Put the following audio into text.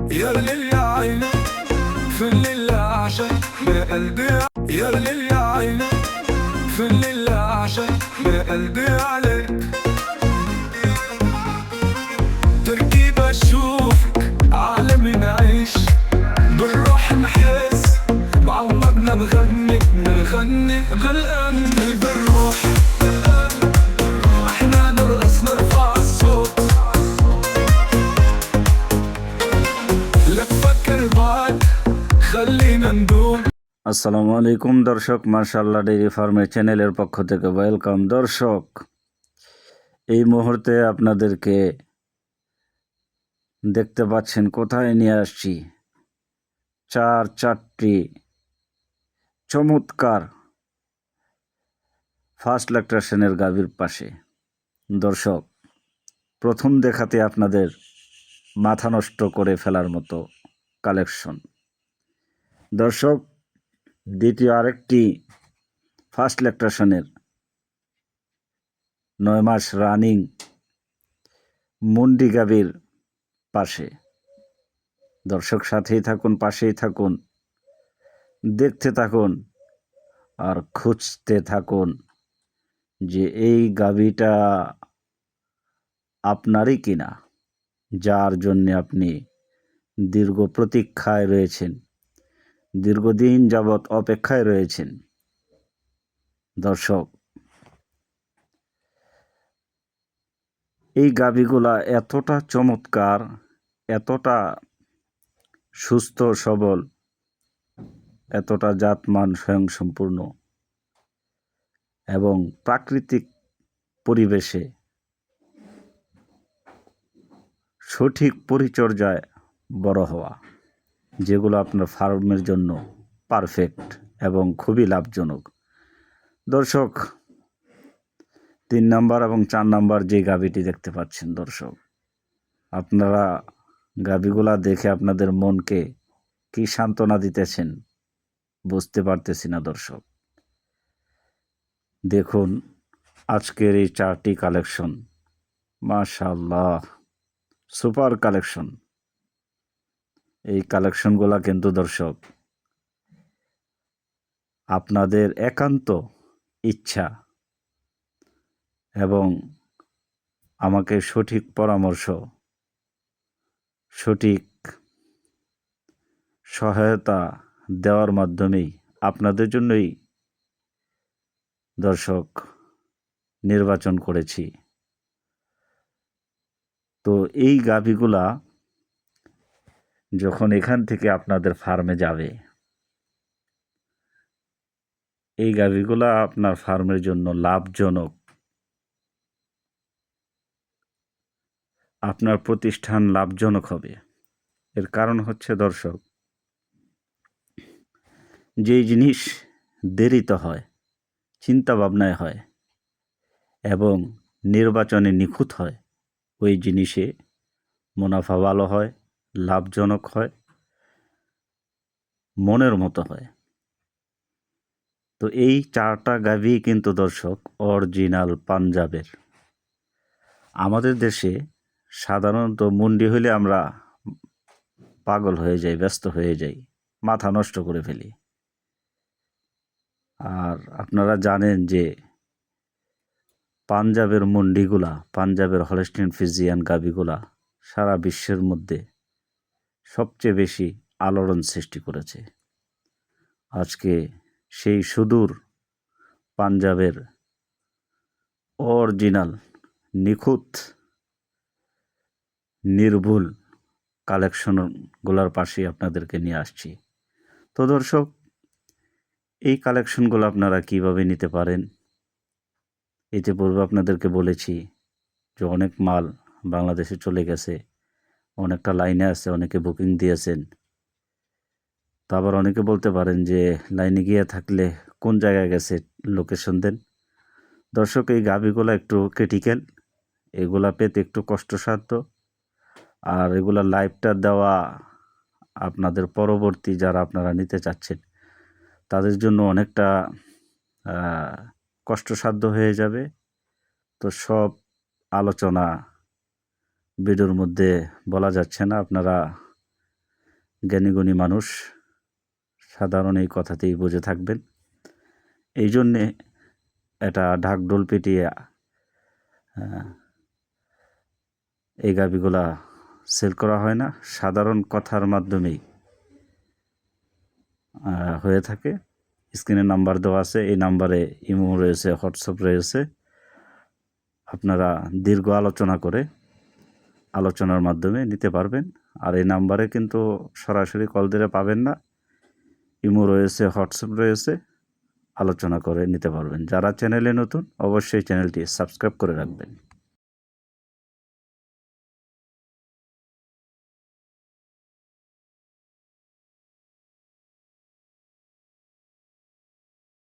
يا ليل يا عيني في الليل أعشق بقلبي. يا ليل يا عيني في الليل أعشق بقلبي عليك. تركيبة أشوفك عالمي نعيش بالروح نحس بعمقنا نغني غلقان بالروح. احنا نرقص نرفع الصوت لا تفكر بعد خلينا ندوم. আসসালামু আলাইকুম দর্শক, মাশাআল্লাহ ডেইরি ফার্মের চ্যানেলের পক্ষ থেকে ওয়েলকাম। দর্শক, এই মুহূর্তে আপনাদেরকে দেখতে পাচ্ছেন কোথায় নিয়ে আসছি, চারটি চমৎকার ফার্স্ট ল্যাকটেশনের গাভীর পাশে। দর্শক, প্রথম দেখাতে আপনাদের মাথা নষ্ট করে ফেলার মতো কালেকশন। দর্শক, দ্বিতীয় আরেকটি ফার্স্ট ল্যাকটেশনের 9 মাস রানিং মুন্ডি গাভীর পাশে। দর্শক, সাথেই থাকুন, পাশেই থাকুন, দেখতে থাকুন আর খুঁজতে থাকুন যে এই গাভীটা আপনারই কিনা, যার জন্যে আপনি দীর্ঘ প্রতীক্ষায় রয়েছেন, দীর্ঘদিন যাবৎ অপেক্ষায় রয়েছেন। দর্শক, এই গাভীগুলা এতটা চমৎকার, এতটা সুস্থ সবল, এতটা জাতমান স্বয়ংসম্পূর্ণ এবং প্রাকৃতিক পরিবেশে সঠিক পরিচর্যায় বড় হওয়া, যেগুলো আপনার ফার্মের জন্য পারফেক্ট এবং খুবই লাভজনক। দর্শক, 3 নাম্বার এবং 4 নাম্বার যে গাভীটি দেখতে পাচ্ছেন, দর্শক, আপনারা গাভীগুলা দেখে আপনাদের মনকে কি সান্ত্বনা দিতেছেন বুঝতে পারতেছি না। দর্শক, দেখুন আজকের এই 4টি কালেকশন, মাশাআল্লাহ সুপার কালেকশন। এই কালেকশনগুলা কিন্তু দর্শক আপনাদের একান্ত ইচ্ছা এবং আমাকে সঠিক পরামর্শ, সঠিক সহায়তা দেওয়ার মাধ্যমেই আপনাদের জন্যই দর্শক নির্বাচন করেছি। তো এই গাভীগুলা যখন এখান থেকে আপনাদের ফার্মে যাবে, এই গাভীগুলা আপনার ফার্মের জন্য লাভজনক, আপনার প্রতিষ্ঠান লাভজনক হবে। এর কারণ হচ্ছে দর্শক, যেই জিনিস দেরিতে হয়, চিন্তা ভাবনায় হয় এবং নির্বাচনে নিখুঁত হয়, ওই জিনিসে মুনাফা ভালো হয়, লাভজনক হয়, মনের মতো হয়। তো এই 4টা গাভী কিন্তু দর্শক অরিজিনাল পাঞ্জাবের। আমাদের দেশে সাধারণত মুন্ডি হলে আমরা পাগল হয়ে যাই, ব্যস্ত হয়ে যাই, মাথা নষ্ট করে ফেলি। আর আপনারা জানেন যে পাঞ্জাবের মুন্ডিগুলা, পাঞ্জাবের হলস্টিন ফ্রিজিয়ান গাভীগুলা সারা বিশ্বের মধ্যে সবচেয়ে বেশি আলোড়ন সৃষ্টি করেছে। আজকে সেই সুদূর পাঞ্জাবের অরিজিনাল নিখুঁত নির্ভুল কালেকশনগুলোর পাশে আপনাদেরকে নিয়ে আসছি। তো দর্শক, এই কালেকশনগুলো আপনারা কিভাবে নিতে পারেন, ইতিপূর্বে আপনাদেরকে বলেছি যে অনেক মাল বাংলাদেশে চলে গেছে, অনেকটা লাইনে আছে, অনেকে বুকিং দিয়েছেন। তো আবার অনেকে বলতে পারেন যে লাইনে গিয়ে থাকলে কোন জায়গায় গেছে লোকেশন দেন। দর্শক, এই গাভীগুলো একটু ক্রিটিক্যাল, এগুলা পেতে একটু কষ্টসাধ্য, আর এগুলা লাইভটা দেওয়া আপনাদের পরবর্তী যারা আপনারা নিতে চাচ্ছেন তাদের জন্য অনেকটা কষ্টসাধ্য হয়ে যাবে। তো সব আলোচনা ভিডিওর মধ্যে বলা যাচ্ছে না, আপনারা জ্ঞানীগুণী মানুষ সাধারণ এই কথাতেই বুঝে থাকবেন। এই জন্যে এটা ঢাকঢোল পিটিয়ে এই গাভীগুলা সেল করা হয় না, সাধারণ কথার মাধ্যমেই হয়ে থাকে। স্ক্রিনে নাম্বার দেওয়া আছে, এই নাম্বারে ইমো রয়েছে, হোয়াটসঅ্যাপ রয়েছে। আপনারা দীর্ঘ আলোচনার মাধ্যমে নিতে পারবেন। আর এই নাম্বারে কিন্তু সরাসরি কল দিলে পাবেন না, ইমো রয়েছে, হোয়াটসঅ্যাপ রয়েছে, আলোচনা করে নিতে পারবেন। যারা চ্যানেলে নতুন অবশ্যই চ্যানেলটি সাবস্ক্রাইব করে রাখবেন।